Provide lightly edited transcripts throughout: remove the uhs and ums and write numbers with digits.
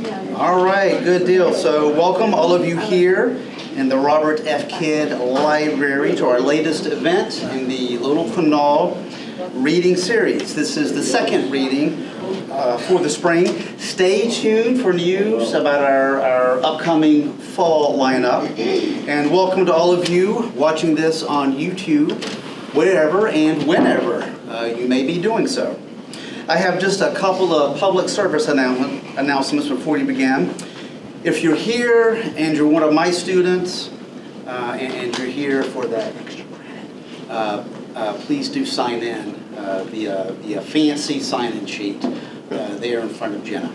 All right, good deal. So welcome all of you here in the Robert F. Kidd Library to our latest event in the Little Kanawha Reading Series. This is the second reading for the spring. Stay tuned for news about our upcoming fall lineup. And welcome to all of you watching this on YouTube, wherever and whenever you may be doing so. I have just a couple of public service announcements before you begin. If you're here and you're one of my students and you're here for that extra credit, please do sign in the fancy sign-in sheet there in front of Jenna.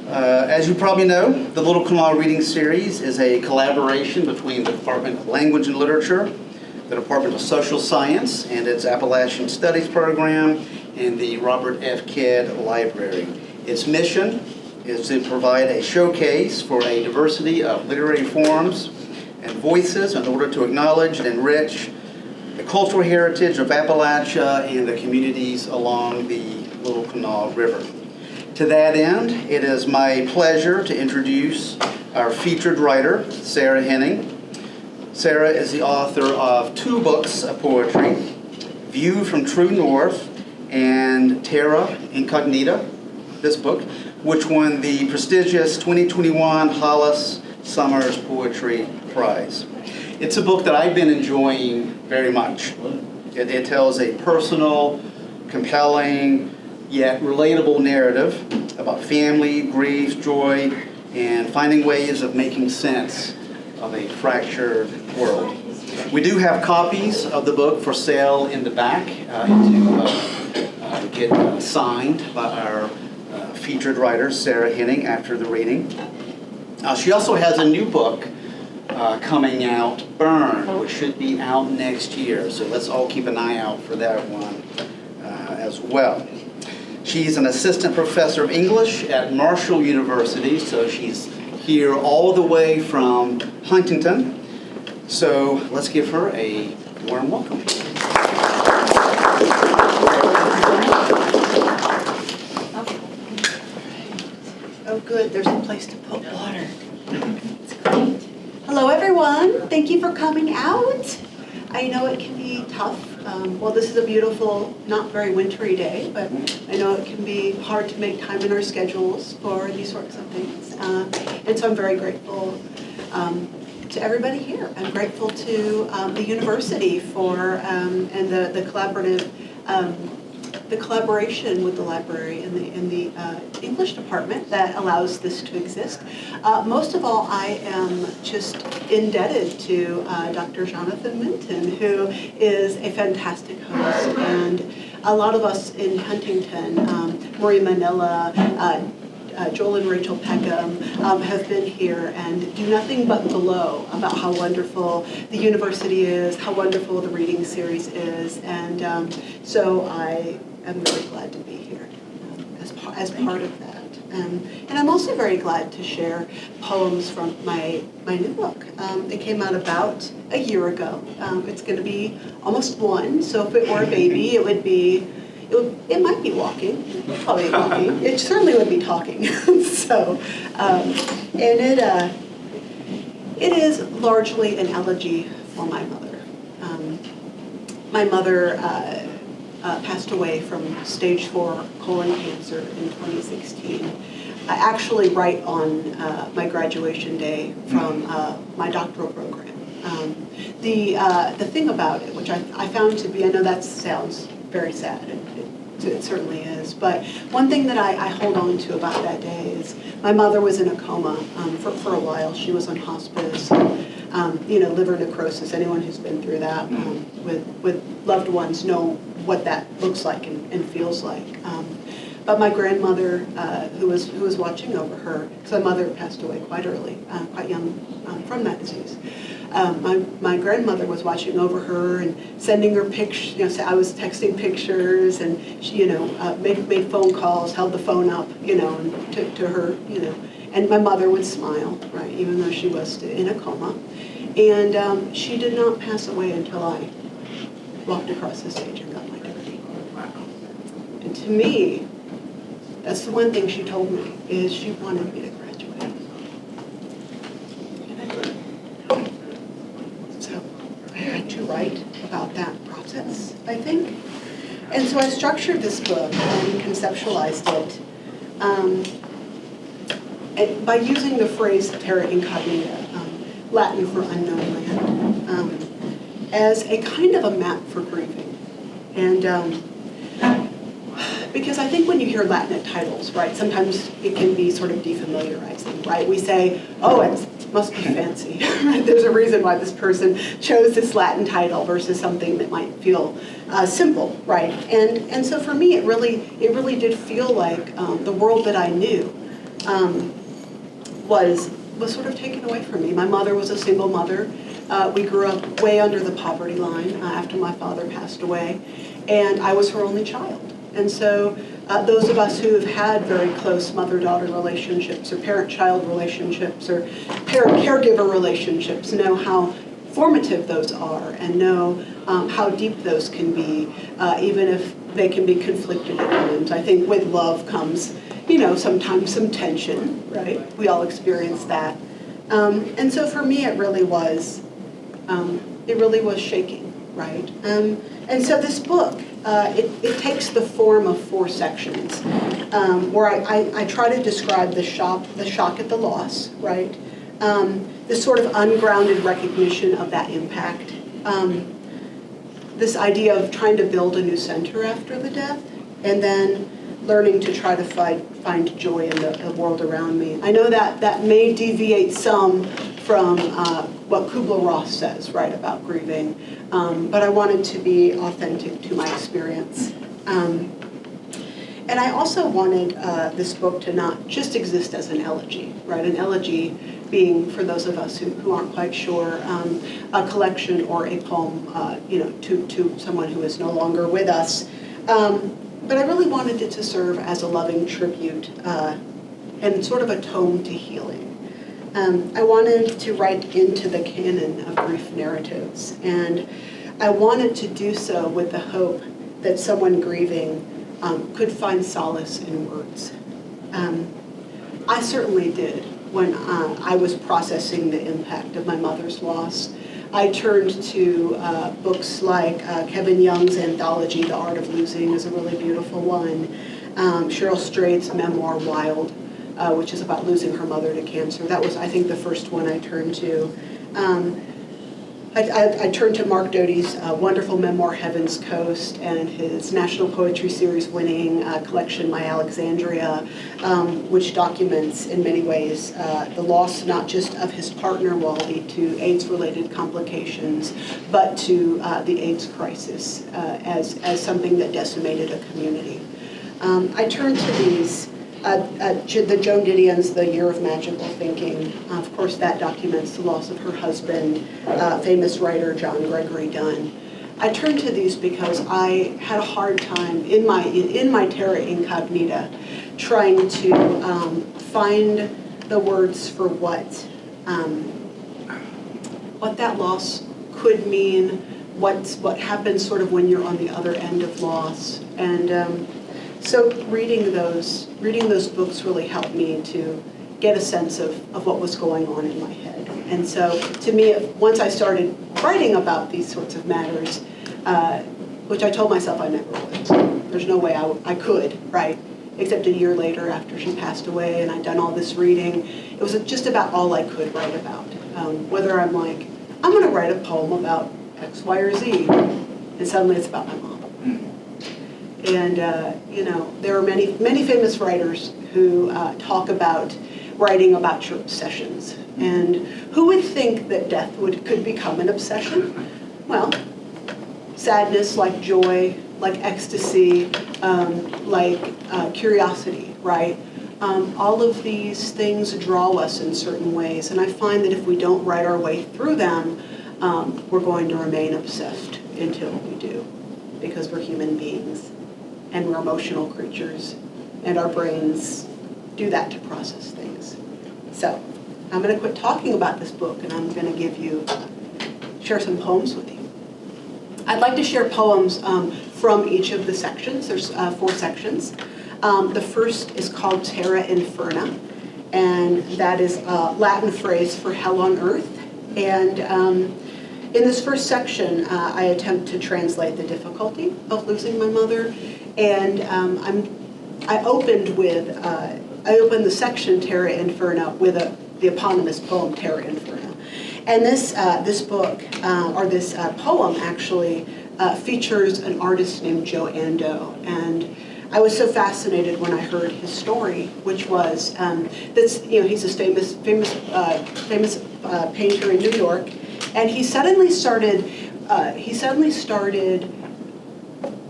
As you probably know, the Little Kanawha Reading Series is a collaboration between the Department of Language and Literature, the Department of Social Science and its Appalachian Studies Program, and the Robert F. Kidd Library. Its mission is to provide a showcase for a diversity of literary forms and voices in order to acknowledge and enrich the cultural heritage of Appalachia and the communities along the Little Kanawha River. To that end, it is my pleasure to introduce our featured writer, Sara Henning. Sara is the author of two books of poetry, View from True North and Terra Incognita, this book, which won the prestigious 2021 Hollis Summers Poetry Prize. It's a book that I've been enjoying very much. It tells a personal, compelling, yet relatable narrative about family, grief, joy, and finding ways of making sense of a fractured world. We do have copies of the book for sale in the back to get signed by our featured writer, Sara Henning, after the reading. She also has a new book coming out, Burn, which should be out next year. So let's all keep an eye out for that one as well. She's an assistant professor of English at Marshall University, so she's here all the way from Huntington. So let's give her a warm welcome. Oh good, there's a place to put water. It's great. Hello everyone, thank you for coming out. I know it can be tough. Well, this is a beautiful, not very wintry day, but I know it can be hard to make time in our schedules for these sorts of things. And so I'm very grateful to everybody here. I'm grateful to the university for and the collaborative, the collaboration with the library and the English department that allows this to exist. Most of all, I am just indebted to Dr. Jonathan Minton, who is a fantastic host, and a lot of us in Huntington, Marie Manila, Joel and Rachel Peckham have been here and do nothing but glow about how wonderful the university is, how wonderful the reading series is, and so I am really glad to be here as part of that. And I'm also very glad to share poems from my new book. It came out about a year ago. It's going to be almost one, so if it were a baby, it might be walking, probably walking. It certainly would be talking. So, and it is largely an elegy for my mother. My mother passed away from stage 4 colon cancer in 2016. Actually, right on my graduation day from my doctoral program. The thing about it, which I found to be, I know that sounds very sad, it certainly is, but one thing that I hold on to about that day is my mother was in a coma for a while. She was on hospice, liver necrosis. Anyone who's been through that with loved ones know what that looks like and feels like. But my grandmother, who was watching over her, because my mother passed away quite early, quite young from that disease. My grandmother was watching over her and sending her pictures. I was texting pictures, and she, made phone calls, held the phone up, and to her, And my mother would smile, right, even though she was in a coma. And she did not pass away until I walked across the stage and got my degree. Wow. And to me, That's the one thing she told me, is she wanted me to graduate. And I did. So I had to write about that process, I think. And so I structured this book and conceptualized it and by using the phrase Terra Incognita, Latin for unknown land, as a kind of a map for grieving. And because I think when you hear Latinate titles, right, sometimes it can be sort of defamiliarizing, right? We say, oh, it must be fancy, right? There's a reason why this person chose this Latin title versus something that might feel simple, right? And so for me, it really did feel like the world that I knew was sort of taken away from me. My mother was a single mother. We grew up way under the poverty line after my father passed away, and I was her only child. And so those of us who have had very close mother-daughter relationships or parent-child relationships or parent-caregiver relationships know how formative those are and know how deep those can be, even if they can be conflicted at times. I think with love comes, sometimes some tension, right? We all experience that. And so for me, it really was shaking, right? And so this book, it takes the form of 4 sections, where I try to describe the shock at the loss, right? This sort of ungrounded recognition of that impact. This idea of trying to build a new center after the death, and then learning to try to find joy in the world around me. I know that may deviate some from what Kubler-Ross says, right, about grieving, but I wanted to be authentic to my experience. And I also wanted this book to not just exist as an elegy, right? An elegy being, for those of us who aren't quite sure, a collection or a poem, to someone who is no longer with us. But I really wanted it to serve as a loving tribute and sort of a tome to healing. I wanted to write into the canon of grief narratives, and I wanted to do so with the hope that someone grieving could find solace in words. I certainly did when I was processing the impact of my mother's loss. I turned to books like Kevin Young's anthology, The Art of Losing, is a really beautiful one. Cheryl Strayed's memoir, Wild, which is about losing her mother to cancer. That was, I think, the first one I turned to. I turned to Mark Doty's wonderful memoir, Heaven's Coast, and his National Poetry Series winning collection, My Alexandria, which documents, in many ways, the loss not just of his partner Wally to AIDS-related complications, but to the AIDS crisis as something that decimated a community. I turned to these. The Joan Didion's The Year of Magical Thinking. Of course, that documents the loss of her husband, famous writer John Gregory Dunn. I turned to these because I had a hard time in my Terra Incognita trying to find the words for what that loss could mean, what happens sort of when you're on the other end of loss, and. So reading those books really helped me to get a sense of what was going on in my head. And so to me, once I started writing about these sorts of matters, which I told myself I never would. There's no way I could, right? Except a year later after she passed away and I'd done all this reading. It was just about all I could write about. Whether I'm like, I'm going to write a poem about X, Y, or Z, and suddenly it's about my mom. And, there are many famous writers who talk about writing about your obsessions. And who would think that death could become an obsession? Well, sadness, like joy, like ecstasy, like curiosity, right? All of these things draw us in certain ways. And I find that if we don't write our way through them, we're going to remain obsessed until we do, because we're human beings. And we're emotional creatures, and our brains do that to process things. So I'm going to quit talking about this book, and I'm going to share some poems with you. I'd like to share poems from each of the sections. There's 4 sections. The first is called Terra Incognita, and that is a Latin phrase for hell on earth. And in this first section, I attempt to translate the difficulty of losing my mother, and I opened the section Terra Incognita with the eponymous poem Terra Incognita, and this book or this poem actually features an artist named Joe Ando, and I was so fascinated when I heard his story, which was he's a famous painter in New York, and he suddenly started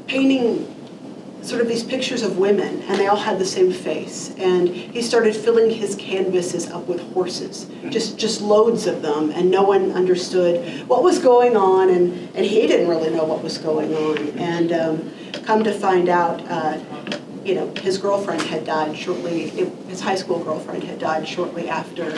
painting sort of these pictures of women, and they all had the same face, and he started filling his canvases up with horses, just loads of them, and no one understood what was going on, and he didn't really know what was going on, and come to find out, his girlfriend had died his high school girlfriend had died shortly after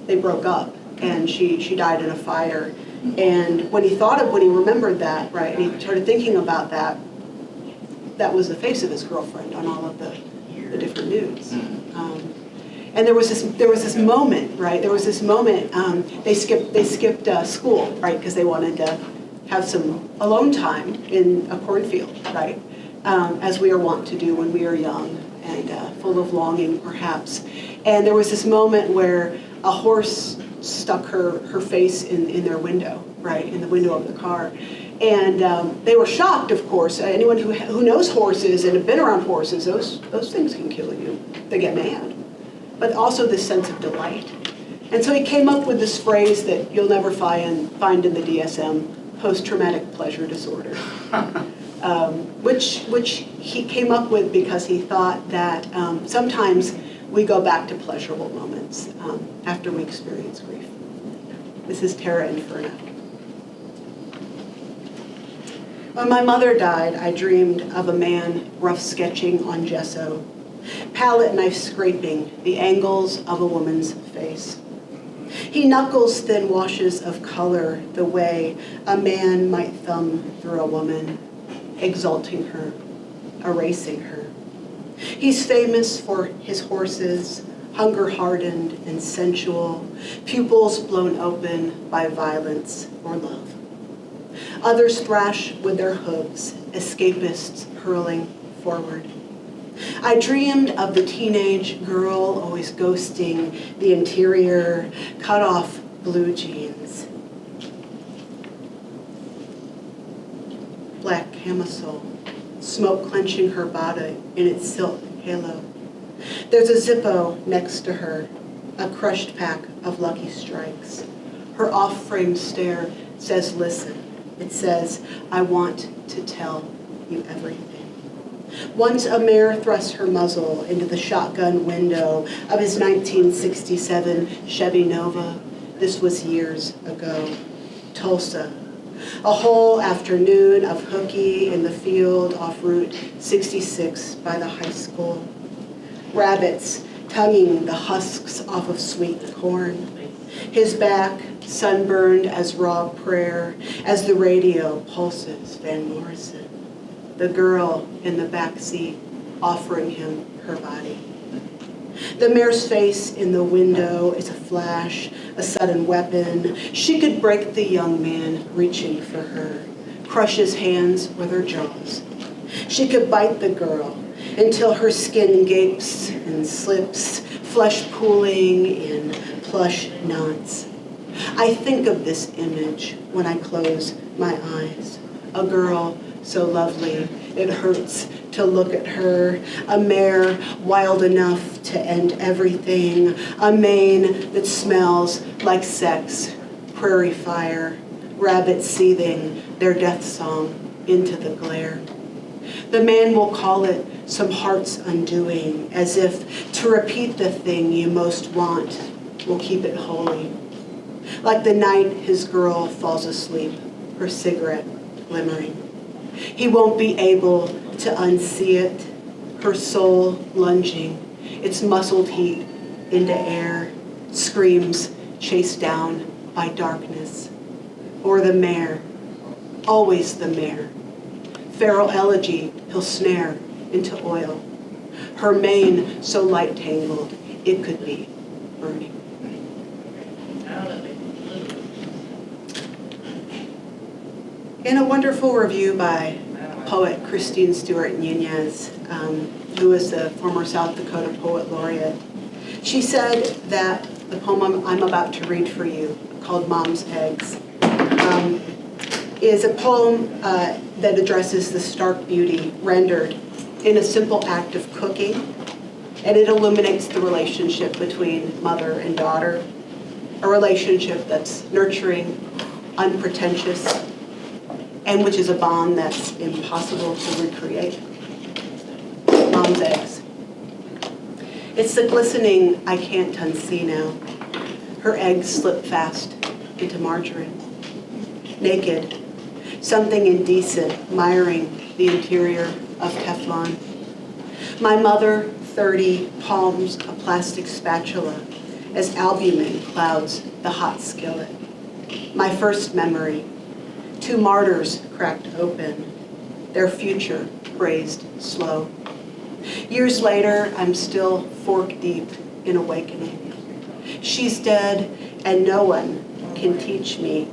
they broke up, and she died in a fire. And when he remembered that, right, and he started thinking about that, that was the face of his girlfriend on all of the different nudes. And there was this moment, right? There was this moment. They skipped school, right, because they wanted to have some alone time in a cornfield, right, as we are wont to do when we are young and full of longing, perhaps. And there was this moment where a horse stuck her face in their window, right, in the window of the car. And they were shocked, of course. Anyone who knows horses and have been around horses, those things can kill you. They get mad. But also this sense of delight. And so he came up with this phrase that you'll never find in the DSM, post-traumatic pleasure disorder, which he came up with because he thought that sometimes we go back to pleasurable moments after we experience grief. This is Terra Incognita. When my mother died, I dreamed of a man rough sketching on gesso, palette knife scraping the angles of a woman's face. He knuckles thin washes of color the way a man might thumb through a woman, exalting her, erasing her. He's famous for his horses, hunger-hardened and sensual, pupils blown open by violence or love. Others thrash with their hooves, escapists hurling forward. I dreamed of the teenage girl always ghosting the interior, cut-off blue jeans, black camisole, smoke clenching her body in its silk halo. There's a Zippo next to her, a crushed pack of Lucky Strikes. Her off-frame stare says, listen. It says, I want to tell you everything. Once a mare thrust her muzzle into the shotgun window of his 1967 Chevy Nova. This was years ago. Tulsa. A whole afternoon of hooky in the field off Route 66 by the high school. Rabbits tonguing the husks off of sweet corn. His back sunburned as raw prayer as the radio pulses Van Morrison. The girl in the back seat offering him her body. The mare's face in the window is a flash, a sudden weapon. She could break the young man reaching for her, crush his hands with her jaws. She could bite the girl until her skin gapes and slips, flesh pooling in plush knots. I think of this image when I close my eyes. A girl so lovely, it hurts to look at her. A mare wild enough to end everything. A mane that smells like sex, prairie fire, rabbits seething their death song into the glare. The man will call it some heart's undoing, as if to repeat the thing you most want will keep it holy. Like the night his girl falls asleep, her cigarette glimmering. He won't be able to unsee it, her soul lunging, its muscled heat into air, screams chased down by darkness. Or the mare, always the mare, feral elegy he'll snare into oil. Her mane so light tangled, it could be burning. In a wonderful review by poet Christine Stewart Nunez, who is the former South Dakota Poet Laureate, she said that the poem I'm about to read for you, called Mom's Eggs, is a poem that addresses the stark beauty rendered in a simple act of cooking, and it illuminates the relationship between mother and daughter, a relationship that's nurturing, unpretentious, and which is a bond that's impossible to recreate. Mom's eggs. It's the glistening I can't unsee now. Her eggs slip fast into margarine. Naked, something indecent miring the interior of Teflon. My mother, 30, palms a plastic spatula as albumin clouds the hot skillet. My first memory, 2 martyrs cracked open, their future braised slow. Years later, I'm still fork deep in awakening. She's dead, and no one can teach me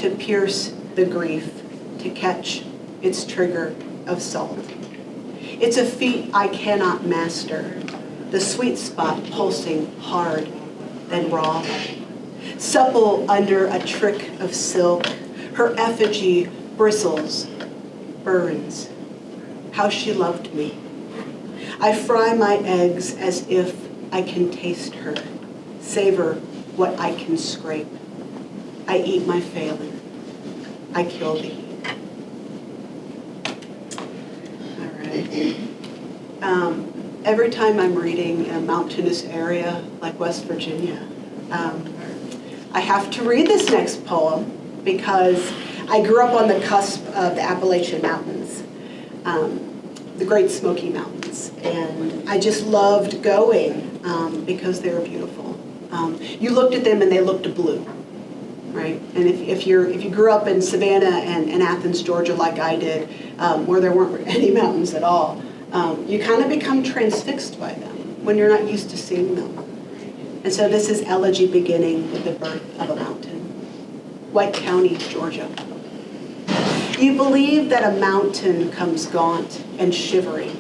to pierce the grief, to catch its trigger of salt. It's a feat I cannot master, the sweet spot pulsing hard, then raw. Supple under a trick of silk, her effigy bristles, burns. How she loved me. I fry my eggs as if I can taste her, savor what I can scrape. I eat my failing. I kill thee. All right. Every time I'm reading a mountainous area like West Virginia, I have to read this next poem because I grew up on the cusp of the Appalachian Mountains, the Great Smoky Mountains, and I just loved going because they were beautiful. You looked at them and they looked blue, right? And if you grew up in Savannah and Athens, Georgia, like I did, where there weren't any mountains at all, you kind of become transfixed by them when you're not used to seeing them. And so this is Elegy beginning with the birth of a mountain. White County, Georgia. You believe that a mountain comes gaunt and shivering,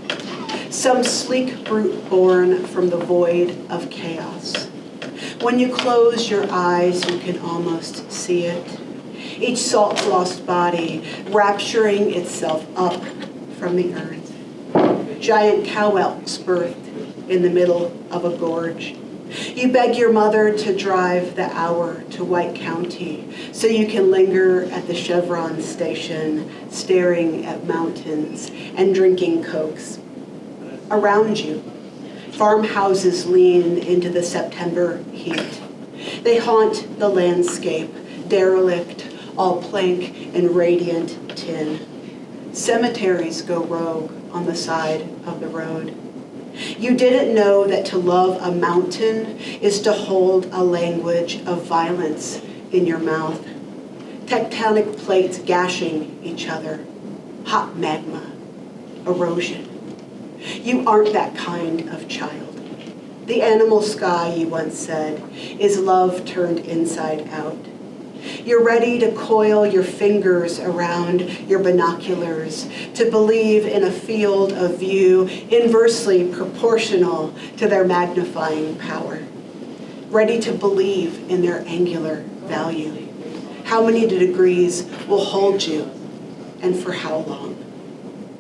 some sleek brute born from the void of chaos. When you close your eyes, you can almost see it. Each salt-lost body rapturing itself up from the earth. Giant cow elks birthed in the middle of a gorge. You beg your mother to drive the hour to White County so you can linger at the Chevron station, staring at mountains and drinking Cokes. Around you, farmhouses lean into the September heat. They haunt the landscape, derelict, all plank and radiant tin. Cemeteries go rogue on the side of the road. You didn't know that to love a mountain is to hold a language of violence in your mouth. Tectonic plates gashing each other. Hot magma. Erosion. You aren't that kind of child. The animal sky, you once said, is love turned inside out. You're ready to coil your fingers around your binoculars, to believe in a field of view inversely proportional to their magnifying power. Ready to believe in their angular value. How many degrees will hold you, and for how long?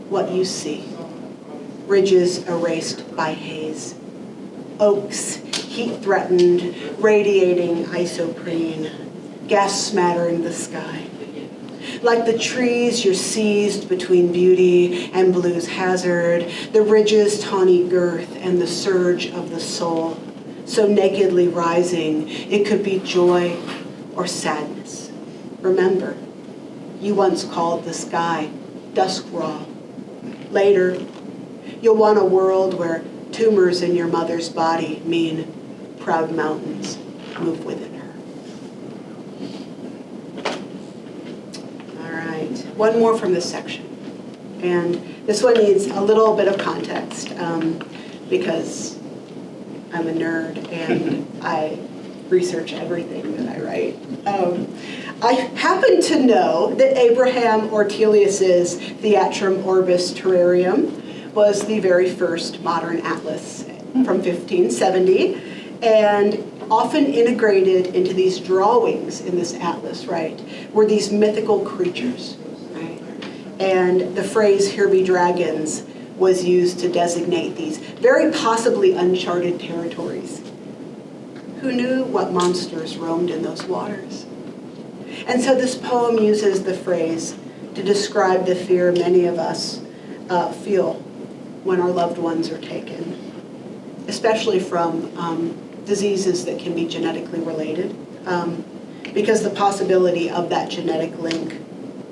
What you see. Ridges erased by haze. Oaks, heat-threatened, radiating isoprene. Gas smattering the sky. Like the trees, you're seized between beauty and blue's hazard, the ridge's tawny girth and the surge of the soul, so nakedly rising, it could be joy or sadness. Remember, you once called the sky dusk raw. Later, you'll want a world where tumors in your mother's body mean proud mountains move within her. One more from this section. And this one needs a little bit of context because I'm a nerd and I research everything that I write. I happen to know that Abraham Ortelius's Theatrum Orbis Terrarium was the very first modern atlas from 1570, and often integrated into these drawings in this atlas, right, were these mythical creatures, right? And the phrase, "here be dragons," was used to designate these very possibly uncharted territories. Who knew what monsters roamed in those waters? And so this poem uses the phrase to describe the fear many of us feel when our loved ones are taken, especially from diseases that can be genetically related, because the possibility of that genetic link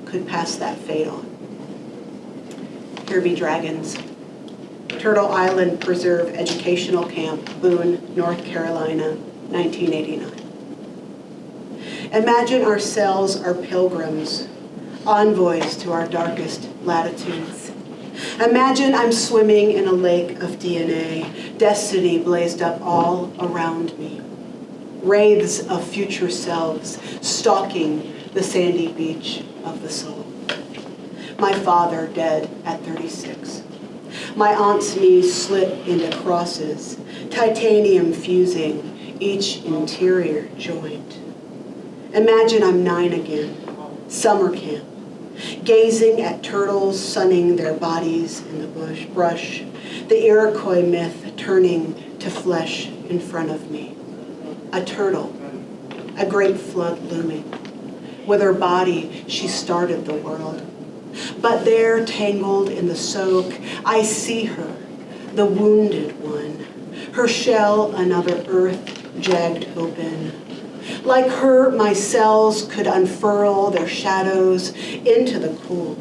could pass that fate on. Here be dragons. Turtle Island Preserve Educational Camp, Boone, North Carolina, 1989. Imagine our cells are pilgrims, envoys to our darkest latitudes. Imagine I'm swimming in a lake of DNA, destiny blazed up all around me. Wraiths of future selves stalking the sandy beach of the soul. My father dead at 36. My aunt's knees slit into crosses, titanium fusing each interior joint. Imagine I'm 9 again, summer camp, gazing at turtles sunning their bodies in the brush, the Iroquois myth turning to flesh in front of me. A turtle, a great flood looming. With her body, she started the world. But there, tangled in the soak, I see her, the wounded one, her shell another earth jagged open. Like her, my cells could unfurl their shadows into the cool.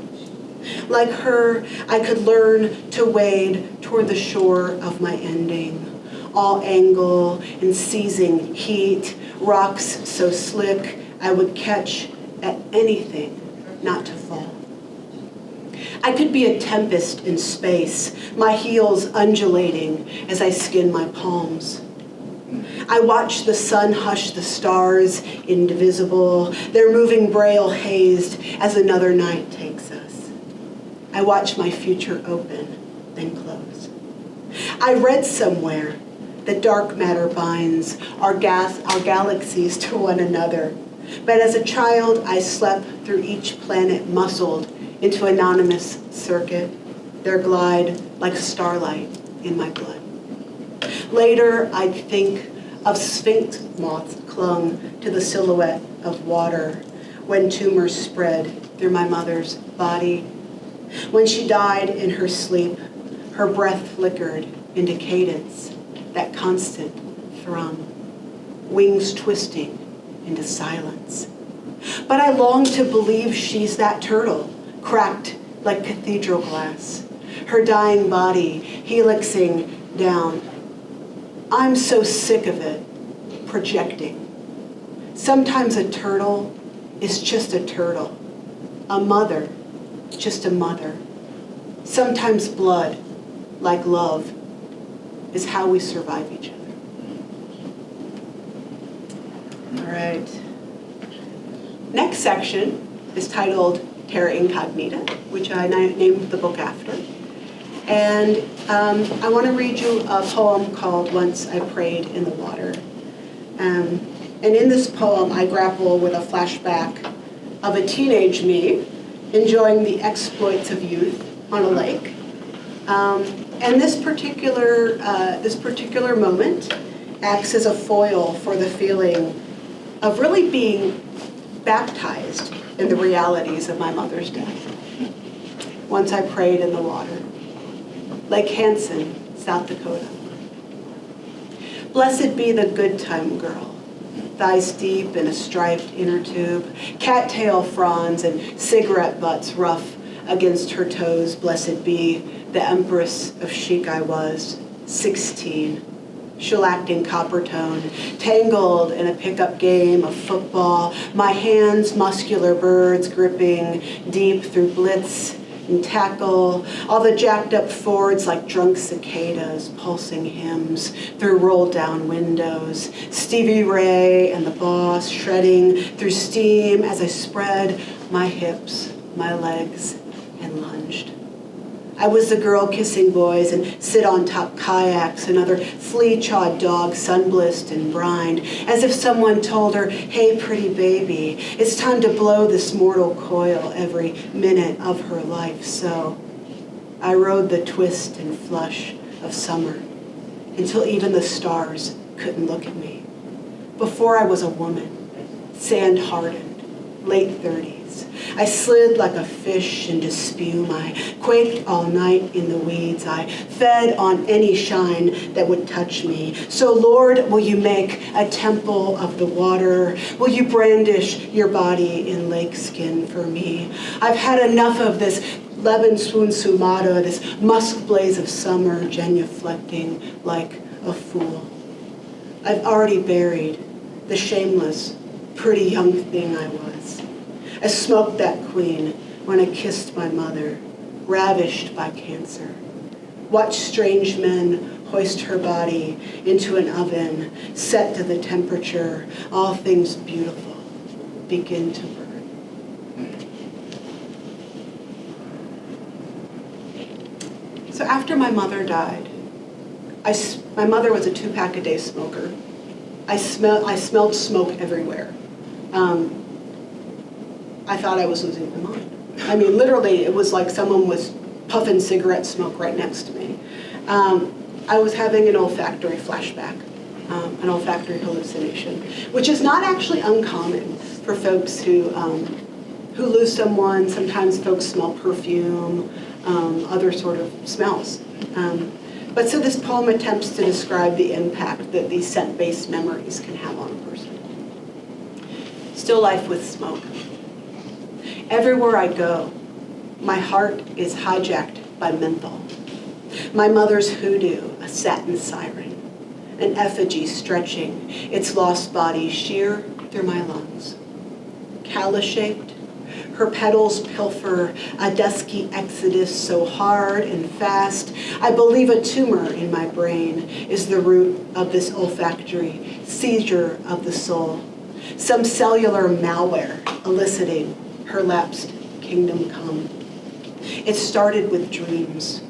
Like her, I could learn to wade toward the shore of my ending, all angle and seizing heat, rocks so slick I would catch at anything not to fall. I could be a tempest in space, my heels undulating as I skin my palms. I watch the sun hush the stars, indivisible, their moving braille hazed as another night takes us. I watch my future open, then close. I read somewhere that dark matter binds our galaxies to one another, but as a child I slept through each planet muscled into anonymous circuit, their glide like starlight in my blood. Later, I'd think of sphinx moths clung to the silhouette of water when tumors spread through my mother's body. When she died in her sleep, her breath flickered into cadence, that constant thrum, wings twisting into silence. But I long to believe she's that turtle, cracked like cathedral glass, her dying body helixing down. I'm so sick of it, projecting. Sometimes a turtle is just a turtle, a mother, just a mother. Sometimes blood, like love, is how we survive each other. All right. Next section is titled Terra Incognita, which I named the book after. And I want to read you a poem called Once I Prayed in the Water. And in this poem, I grapple with a flashback of a teenage me enjoying the exploits of youth on a lake. And this particular moment acts as a foil for the feeling of really being baptized in the realities of my mother's death. Once I prayed in the water. Lake Hansen, South Dakota. Blessed be the good time girl, thighs deep in a striped inner tube, cattail fronds and cigarette butts rough against her toes. Blessed be the empress of chic I was, 16, shellacked copper tone, tangled in a pickup game of football, my hands muscular birds gripping deep through blitz, and tackle, all the jacked up Fords like drunk cicadas, pulsing hymns through rolled down windows, Stevie Ray and the Boss shredding through steam as I spread my hips, my legs, and lunged. I was the girl kissing boys and sit on top kayaks, another flea-chawed dog sun-blissed and brined, as if someone told her, hey, pretty baby, it's time to blow this mortal coil every minute of her life. So I rode the twist and flush of summer until even the stars couldn't look at me. Before I was a woman, sand-hardened, late 30s. I slid like a fish into spume. I quaked all night in the weeds. I fed on any shine that would touch me. So Lord, will you make a temple of the water? Will you brandish your body in lake skin for me? I've had enough of this Lebenswunsumata, this musk blaze of summer, genuflecting like a fool. I've already buried the shameless, pretty young thing I was. I smoked that queen when I kissed my mother, ravished by cancer. Watched strange men hoist her body into an oven, set to the temperature, all things beautiful begin to burn. So after my mother died, my mother was a 2-pack-a-day smoker. I smelled smoke everywhere. I thought I was losing my mind. I mean, literally, it was like someone was puffing cigarette smoke right next to me. I was having an olfactory flashback, an olfactory hallucination, which is not actually uncommon for folks who lose someone. Sometimes folks smell perfume, other sort of smells. But so this poem attempts to describe the impact that these scent-based memories can have on a person. Still life with smoke. Everywhere I go, my heart is hijacked by menthol. My mother's hoodoo, a satin siren, an effigy stretching its lost body sheer through my lungs. Callus-shaped, her petals pilfer a dusky exodus so hard and fast, I believe a tumor in my brain is the root of this olfactory seizure of the soul. Some cellular malware eliciting her lapsed kingdom come. It started with dreams.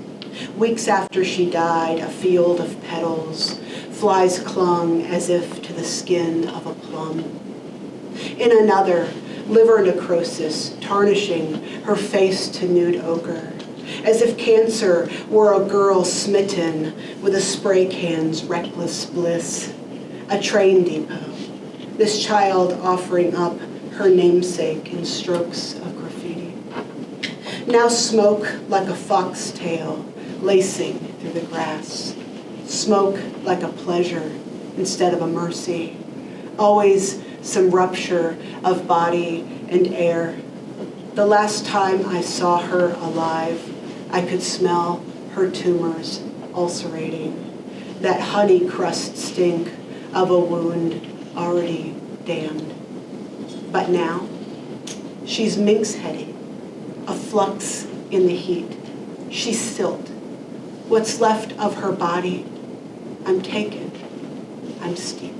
Weeks after she died, a field of petals, flies clung as if to the skin of a plum. In another, liver necrosis tarnishing her face to nude ochre, as if cancer were a girl smitten with a spray can's reckless bliss. A train depot, this child offering up her namesake in strokes of graffiti. Now smoke like a foxtail lacing through the grass. Smoke like a pleasure instead of a mercy. Always some rupture of body and air. The last time I saw her alive, I could smell her tumors ulcerating, that honey crust stink of a wound already damned. But now, she's minx-heading, a flux in the heat. She's silt. What's left of her body, I'm taken, I'm steeped.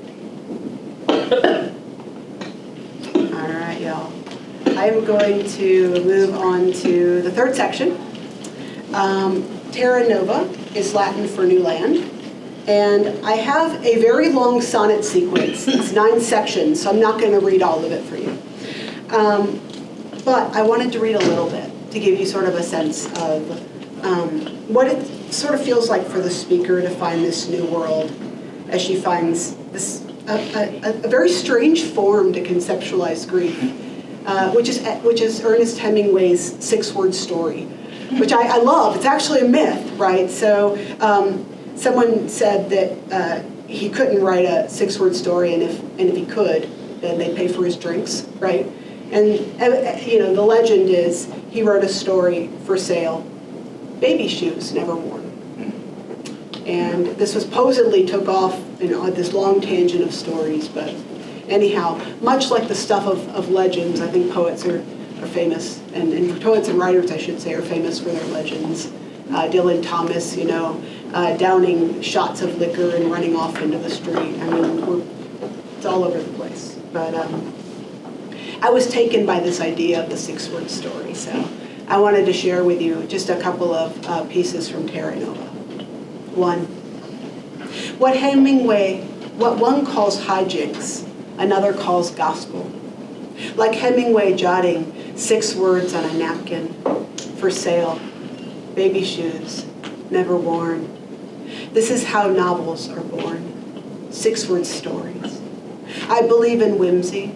All right, y'all. I'm going to move on to the third section. Terra Nova is Latin for new land. And I have a very long sonnet sequence. It's 9 sections, so I'm not going to read all of it for you. But I wanted to read a little bit to give you sort of a sense of what it sort of feels like for the speaker to find this new world as she finds this a very strange form to conceptualize grief, which is Ernest Hemingway's 6-word story, which I love. It's actually a myth, right? So someone said that he couldn't write a 6-word story, and if he could, then they'd pay for his drinks, right? And the legend is he wrote a story for sale, baby shoes never worn. And this was supposedly took off this long tangent of stories, but anyhow, much like the stuff of legends, I think poets are are famous, and poets and writers, I should say, are famous for their legends. Dylan Thomas, downing shots of liquor and running off into the street. I mean, it's all over the place. But I was taken by this idea of the 6-word story, so I wanted to share with you just a couple of pieces from Terra Incognita. 1. What one calls hijinks, another calls gospel. Like Hemingway jotting 6 words on a napkin, for sale, baby shoes, never worn. This is how novels are born, 6-word stories. I believe in whimsy,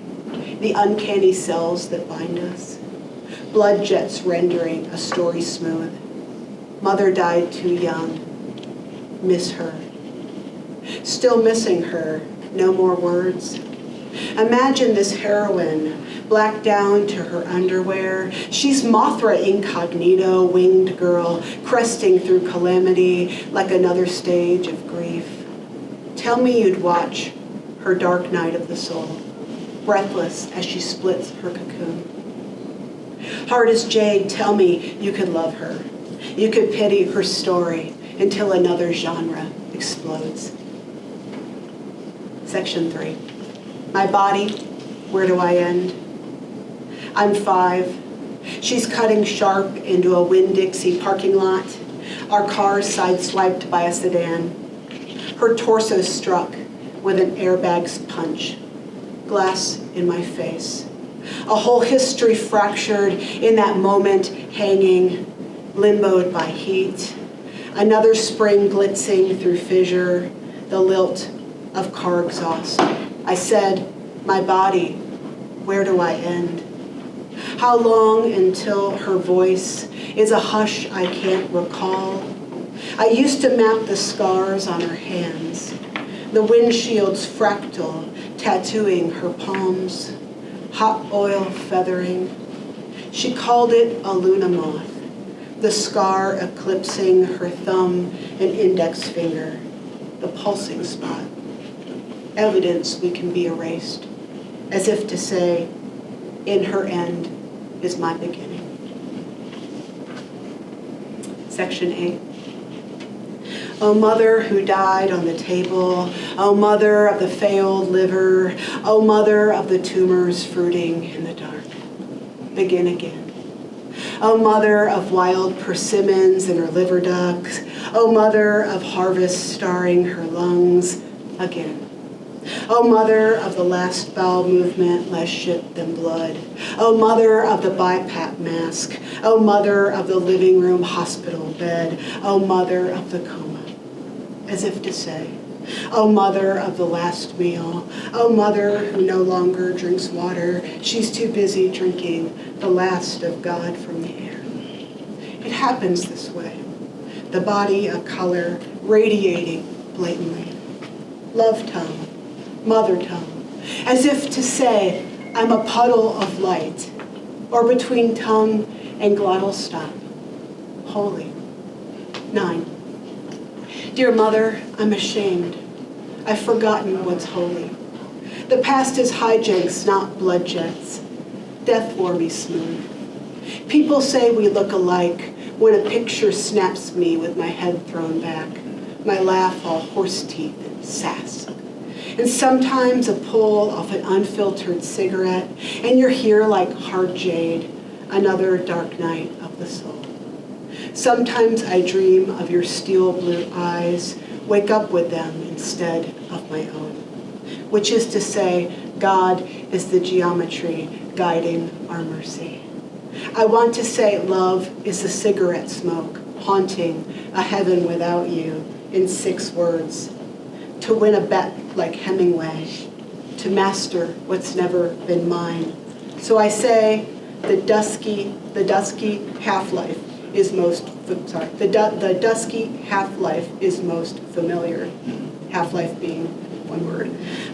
the uncanny cells that bind us, blood jets rendering a story smooth. Mother died too young, miss her. Still missing her, no more words. Imagine this heroine, black down to her underwear. She's Terra Incognita, winged girl, cresting through calamity like another stage of grief. Tell me you'd watch her dark night of the soul, breathless as she splits her cocoon. Hard as jade, tell me you could love her. You could pity her story until another genre explodes. Section 3. My body, where do I end? I'm 5. She's cutting sharp into a Winn-Dixie parking lot. Our car sideswiped by a sedan. Her torso struck with an airbag's punch. Glass in my face. A whole history fractured in that moment, hanging, limboed by heat. Another spring glitzing through fissure, the lilt of car exhaust. I said, my body, where do I end? How long until her voice is a hush I can't recall? I used to map the scars on her hands, the windshield's fractal tattooing her palms, hot oil feathering. She called it a Luna moth, the scar eclipsing her thumb and index finger, the pulsing spot. Evidence we can be erased, as if to say, in her end is my beginning. Section 8. O mother who died on the table, O mother of the failed liver, O mother of the tumors fruiting in the dark. Begin again. O mother of wild persimmons and her liver ducts, O mother of harvest starring her lungs, again. O mother of the last bowel movement, less shit than blood. O mother of the BiPAP mask. O mother of the living room hospital bed. O mother of the coma. As if to say, O mother of the last meal. O mother who no longer drinks water. She's too busy drinking the last of God from the air. It happens this way. The body a color radiating blatantly. Love tongue. Mother tongue, as if to say, I'm a puddle of light, or between tongue and glottal stop. Holy. 9. Dear mother, I'm ashamed. I've forgotten what's holy. The past is hijinks, not blood jets. Death wore me smooth. People say we look alike when a picture snaps me with my head thrown back, my laugh all horse teeth and sass. And sometimes a pull off an unfiltered cigarette, and you're here like hard jade, another dark night of the soul. Sometimes I dream of your steel blue eyes, wake up with them instead of my own. Which is to say, God is the geometry guiding our mercy. I want to say love is the cigarette smoke, haunting a heaven without you in 6 words. To win a bet like Hemingway, to master what's never been mine. So I say the dusky half-life is most, the dusky half-life is most familiar. Half-life being 1 word.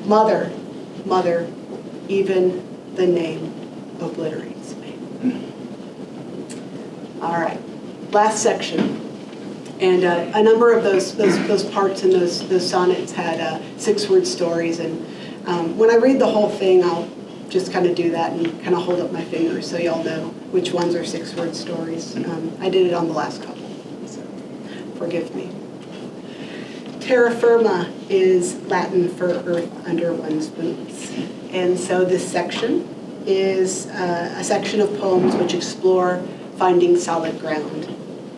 Mother, even the name obliterates me. All right, last section. And a number of those parts in those sonnets had 6-word stories. And when I read the whole thing, just kind of do that and kind of hold up my fingers so y'all know which ones are 6-word stories. I did it on the last couple, so forgive me. Terra firma is Latin for earth under one's boots. And so this section is a section of poems which explore finding solid ground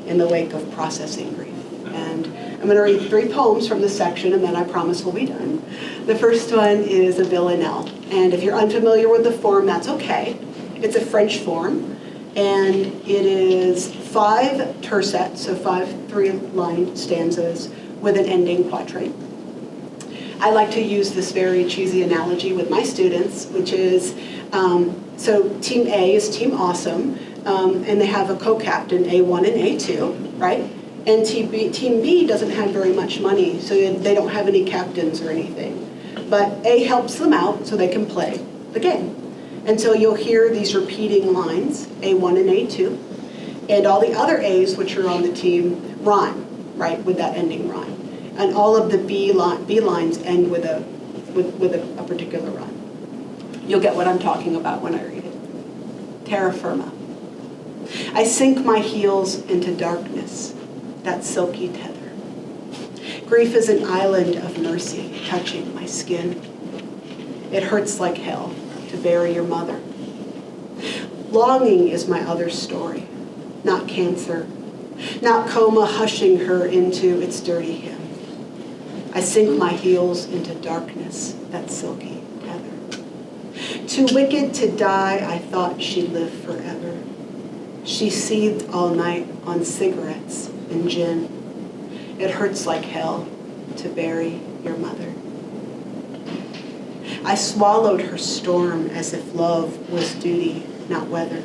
in the wake of processing grief. And I'm going to read 3 poems from this section, and then I promise we'll be done. The first one is a villanelle. And if you're unfamiliar with the form, that's okay. It's a French form, and it is 5 tercets, so 5 3-line stanzas with an ending quatrain. I like to use this very cheesy analogy with my students, which is, so Team A is Team Awesome, and they have a co-captain, A1 and A2, right? And Team B doesn't have very much money, so they don't have any captains or anything. But A helps them out so they can play the game. And so you'll hear these repeating lines, A1 and A2, and all the other A's which are on the team rhyme, right, with that ending rhyme. And all of the B lines end with a particular rhyme. You'll get what I'm talking about when I read it. Terra firma. I sink my heels into darkness, that silky tether. Grief is an island of mercy touching my skin. It hurts like hell to bury your mother. Longing is my other story, not cancer, not coma hushing her into its dirty hymn. I sink my heels into darkness, that silky tether. Too wicked to die, I thought she'd live forever. She seethed all night on cigarettes and gin. It hurts like hell to bury your mother. I swallowed her storm as if love was duty, not weather.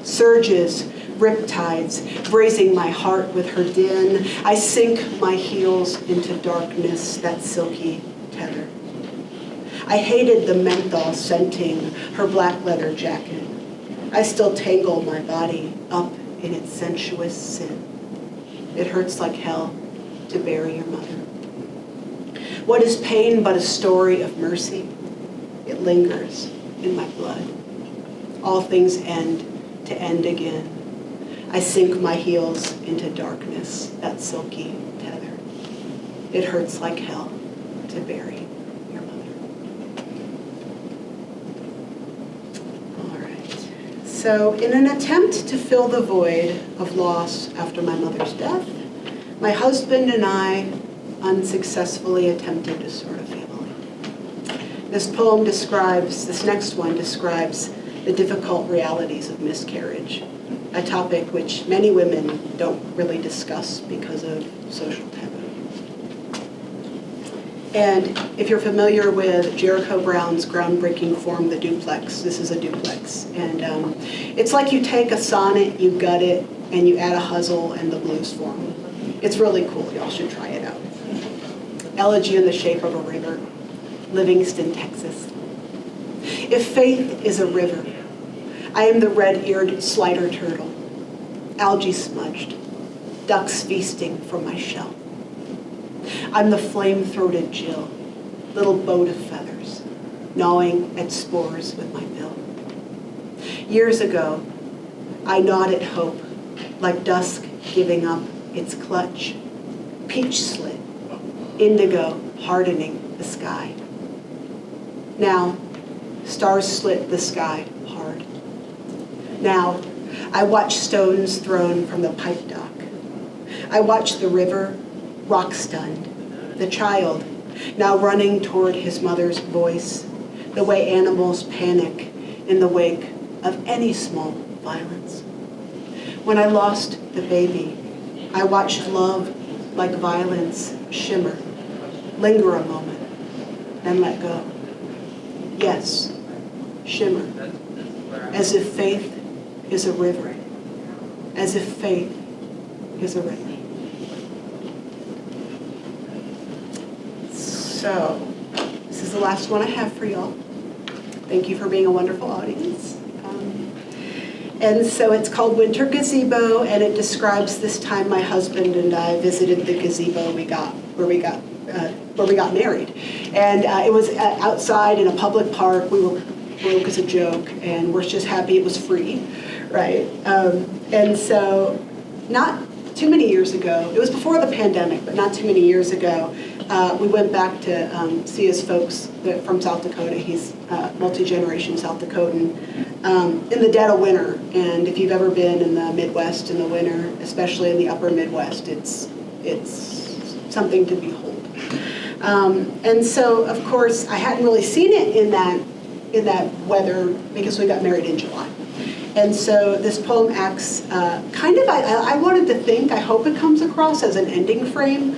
Surges, riptides, brazing my heart with her din. I sink my heels into darkness, that silky tether. I hated the menthol scenting her black leather jacket. I still tangle my body up in its sensuous sin. It hurts like hell to bury your mother. What is pain but a story of mercy? It lingers in my blood. All things end to end again. I sink my heels into darkness, that silky tether. It hurts like hell to bury your mother. All right. So in an attempt to fill the void of loss after my mother's death, my husband and I unsuccessfully attempted to start a family. This next one describes the difficult realities of miscarriage, a topic which many women don't really discuss because of social taboo. And if you're familiar with Jericho Brown's groundbreaking form, the duplex, this is a duplex. And it's like you take a sonnet, you gut it, and you add a hustle and the blues form. It's really cool, y'all should try it out. Elegy in the Shape of a River, Livingston, Texas. If faith is a river, I am the red-eared slider turtle, algae smudged, ducks feasting from my shell. I'm the flame-throated Jill, little boat of feathers, gnawing at spores with my bill. Years ago, I gnawed at hope, like dusk giving up its clutch, peach slit, indigo hardening the sky. Now, stars slit the sky hard. Now, I watch stones thrown from the pipe dock. I watch the river, rock-stunned, the child, now running toward his mother's voice, the way animals panic in the wake of any small violence. When I lost the baby, I watched love like violence shimmer, linger a moment, then let go. Yes, shimmer, as if faith is a river, as if faith is a river. So, this is the last one I have for y'all. Thank you for being a wonderful audience. And so it's called Winter Gazebo, and it describes this time my husband and I visited the gazebo where we got married. And it was outside in a public park. We were broke as a joke, and we're just happy it was free, right? And so not too many years ago, it was before the pandemic, but not too many years ago, we went back to see his folks from South Dakota. He's multi-generation South Dakotan, in the dead of winter. And if you've ever been in the Midwest in the winter, especially in the upper Midwest, it's something to behold. And so, of course, I hadn't really seen it in that weather because we got married in July. And so this poem acts kind of, I wanted to think, I hope it comes across as an ending frame,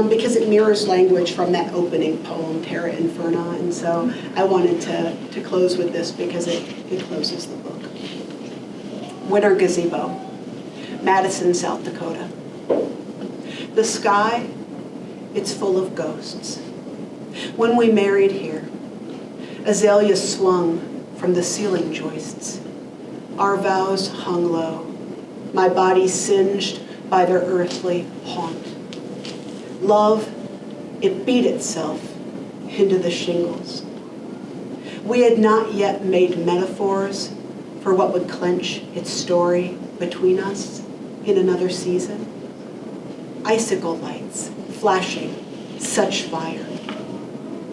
because it mirrors language from that opening poem, Terra Incognita. And so I wanted to close with this because it closes the book. Winter Gazebo, Madison, South Dakota. The sky, it's full of ghosts. When we married here, azaleas swung from the ceiling joists. Our vows hung low, my body singed by their earthly haunt. Love, it beat itself into the shingles. We had not yet made metaphors for what would clench its story between us in another season. Icicle lights flashing such fire.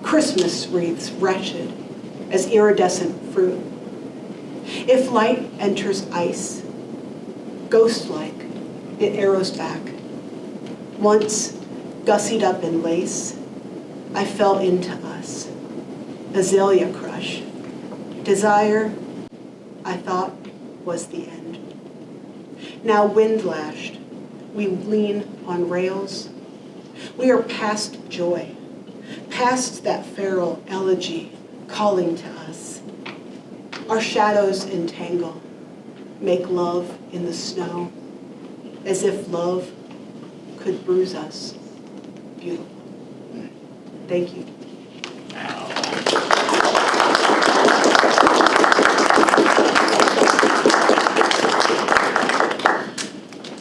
Christmas wreaths wretched as iridescent fruit. If light enters ice, ghost-like, it arrows back. Once, gussied up in lace, I fell into us. Azalea crush. Desire, I thought, was the end. Now wind-lashed, we lean on rails. We are past joy, past that feral elegy calling to us. Our shadows entangle, make love in the snow, as if love could bruise us. Beautiful. Thank you.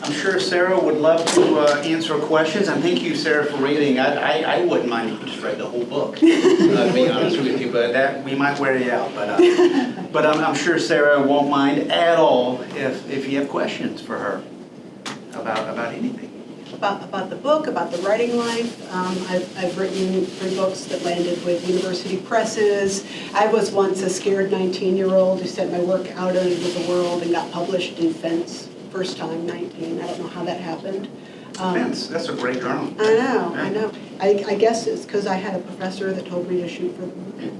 I'm sure Sarah would love to answer questions, and thank you, Sarah, for reading. I wouldn't mind if you just read the whole book, to be honest with you, but that we might wear you out. But I'm sure Sarah won't mind at all if you have questions for her about anything. About the book, about the writing life. I've written 3 books that landed with university presses. I was once a scared 19-year-old who sent my work out into the world and got published in Fence. First time, 19. I don't know how that happened. Fence, that's a great journal. I know. I guess it's because I had a professor that told me to shoot for them.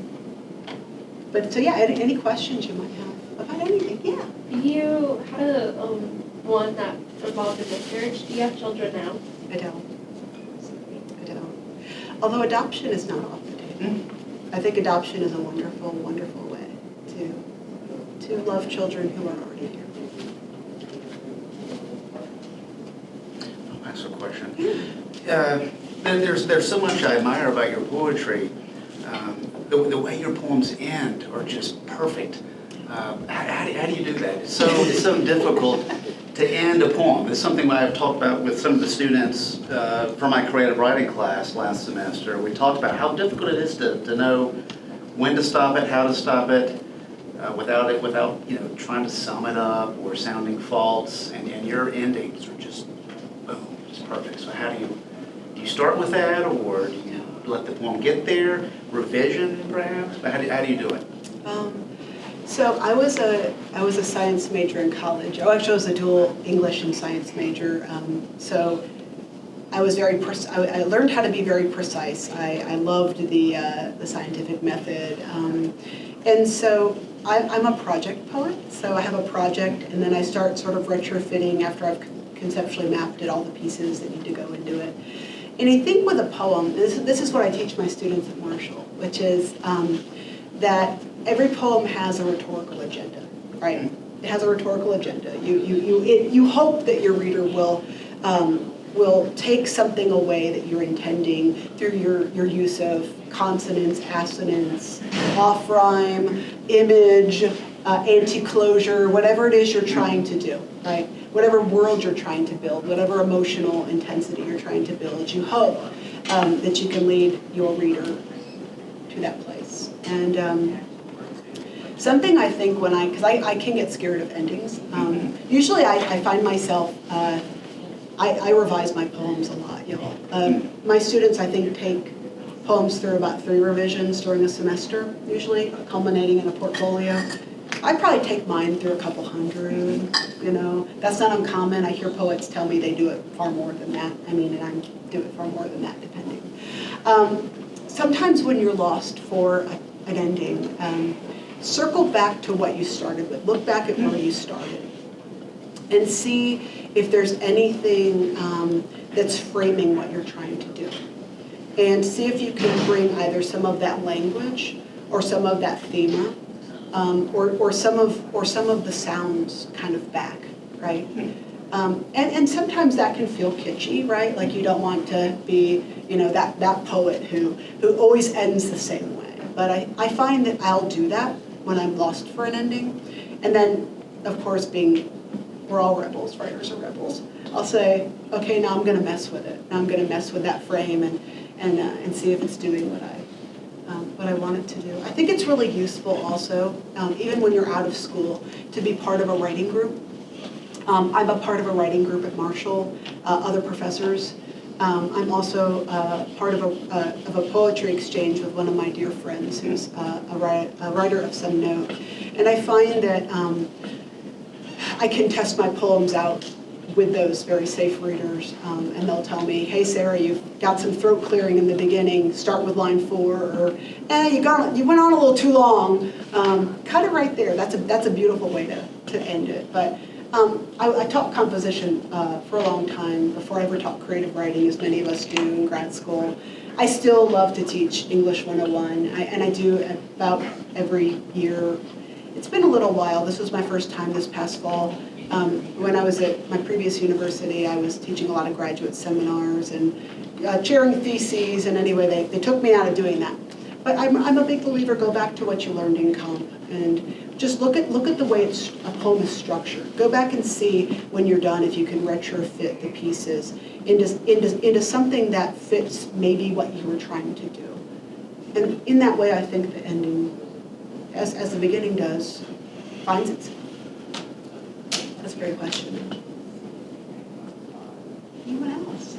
But so yeah, any questions you might have about anything? Yeah. You had a one that involved a miscarriage. Do you have children now? I don't. Although adoption is not off the table. I think adoption is a wonderful, wonderful way to love children who are already here. I'll ask a question. There's so much I admire about your poetry. The way your poems end are just perfect. How do you do that? It's so difficult to end a poem. It's something I've talked about with some of the students from my creative writing class last semester. We talked about how difficult it is to know when to stop it, how to stop it, without trying to sum it up or sounding false. And your endings are just boom, just perfect. So how do you start with that, or do you let the poem get there, revision perhaps? But how do you do it? So I was a science major in college. I actually was a dual English and science major. So I was I learned how to be very precise. I loved the scientific method, and so I'm a project poet. So I have a project, and then I start sort of retrofitting after I've conceptually mapped it, all the pieces that need to go into it. And I think with a poem, this is what I teach my students at Marshall, which is that every poem has a rhetorical agenda, right? It has a rhetorical agenda. You hope that your reader will take something away that you're intending through your use of consonants, assonants, off rhyme, image, anti-closure, whatever it is you're trying to do, right? Whatever world you're trying to build, whatever emotional intensity you're trying to build, you hope that you can lead your reader to that place. And something I think when because I can get scared of endings. Usually I find myself, I revise my poems a lot, y'all. My students, I think, take poems through about 3 revisions during a semester, usually, culminating in a portfolio. I probably take mine through a couple hundred, That's not uncommon. I hear poets tell me they do it far more than that. And I do it far more than that, depending. Sometimes when you're lost for an ending, circle back to what you started with. Look back at where you started and see if there's anything that's framing what you're trying to do. And see if you can bring either some of that language or some of that theme, or some of the sounds kind of back, right? And sometimes that can feel kitschy, right? Like you don't want to be, that poet who always ends the same way. But I find that I'll do that when I'm lost for an ending. And then, of course, we're all rebels, writers are rebels. I'll say, okay, now I'm going to mess with it. Now I'm going to mess with that frame and see if it's doing what I want it to do. I think it's really useful also, even when you're out of school, to be part of a writing group. I'm a part of a writing group at Marshall, other professors. I'm also part of a poetry exchange with one of my dear friends who's a writer of some note. And I find that I can test my poems out with those very safe readers, and they'll tell me, hey Sarah, you've got some throat clearing in the beginning, start with line 4, or you went on a little too long, cut it right there. That's a beautiful way to end it. But I taught composition for a long time before I ever taught creative writing, as many of us do in grad school. I still love to teach English 101, and I do about every year. It's been a little while. This was my first time this past fall. When I was at my previous university, I was teaching a lot of graduate seminars and chairing theses, and anyway, they took me out of doing that. But I'm a big believer, go back to what you learned in comp, and just look at the way a poem is structured. Go back and see when you're done if you can retrofit the pieces into something that fits maybe what you were trying to do. And in that way, I think the ending, as the beginning does, finds itself. That's a great question. Anyone else?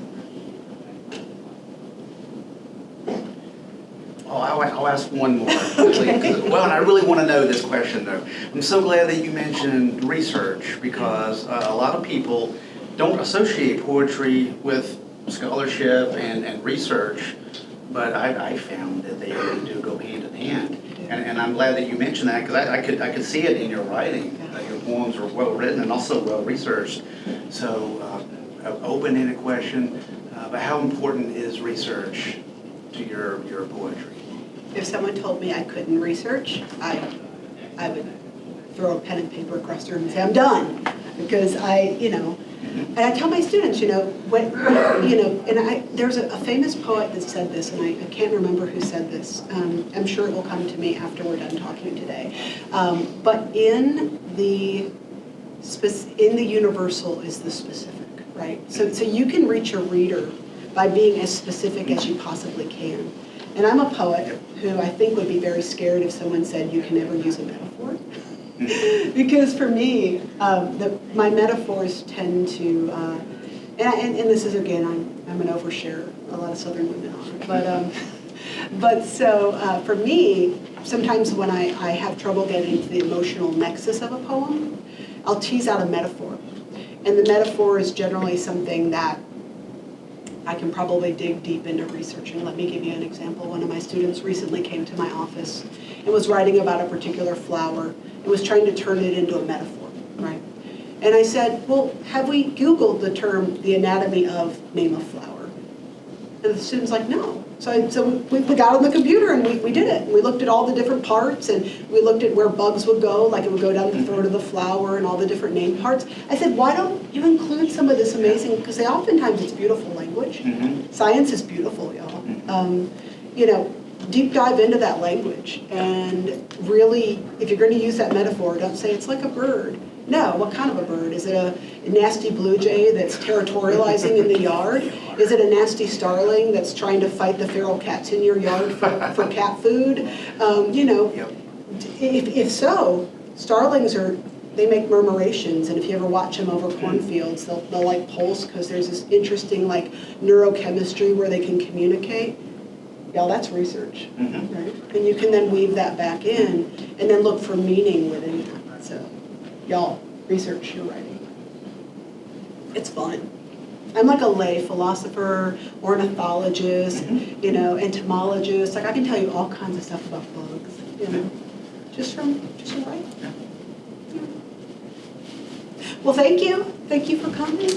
Oh, I'll ask one more. Okay. Well, and I really want to know this question, though. I'm so glad that you mentioned research, because a lot of people don't associate poetry with scholarship and research, but I found that they really do go hand in hand. And I'm glad that you mentioned that, because I could see it in your writing. Your poems are well written and also well researched. So, open-ended question, but how important is research to your poetry? If someone told me I couldn't research, I would throw a pen and paper across the room and say, I'm done. Because and I tell my students, there's a famous poet that said this, and I can't remember who said this. I'm sure it will come to me after we're done talking today. But in the universal is the specific, right? So you can reach a reader by being as specific as you possibly can. And I'm a poet who I think would be very scared if someone said you can never use a metaphor. Because for me, my metaphors tend to, and this is, again, I'm an overshare, a lot of Southern women are, but for me, sometimes when I have trouble getting to the emotional nexus of a poem, I'll tease out a metaphor. And the metaphor is generally something that I can probably dig deep into researching. Let me give you an example. One of my students recently came to my office and was writing about a particular flower and was trying to turn it into a metaphor, right? And I said, well, have we Googled the term, the anatomy of name a flower? And the student's like, no. So we got on the computer and we did it. We looked at all the different parts, and we looked at where bugs would go, like it would go down the throat of the flower and all the different name parts. I said, why don't you include some of this amazing, because oftentimes it's beautiful language. Mm-hmm. Science is beautiful, y'all. Deep dive into that language, and really, if you're going to use that metaphor, don't say it's like a bird. No, what kind of a bird? Is it a nasty blue jay that's territorializing in the yard? Is it a nasty starling that's trying to fight the feral cats in your yard for cat food? Yep. If so, starlings they make murmurations, and if you ever watch them over cornfields, they'll like pulse, because there's this interesting like neurochemistry where they can communicate. Y'all, that's research, right? And you can then weave that back in and then look for meaning within that. So, y'all, research your writing. It's fun. I'm like a lay philosopher, ornithologist, entomologist. Like, I can tell you all kinds of stuff about bugs, just from writing. Well, thank you. Thank you for coming.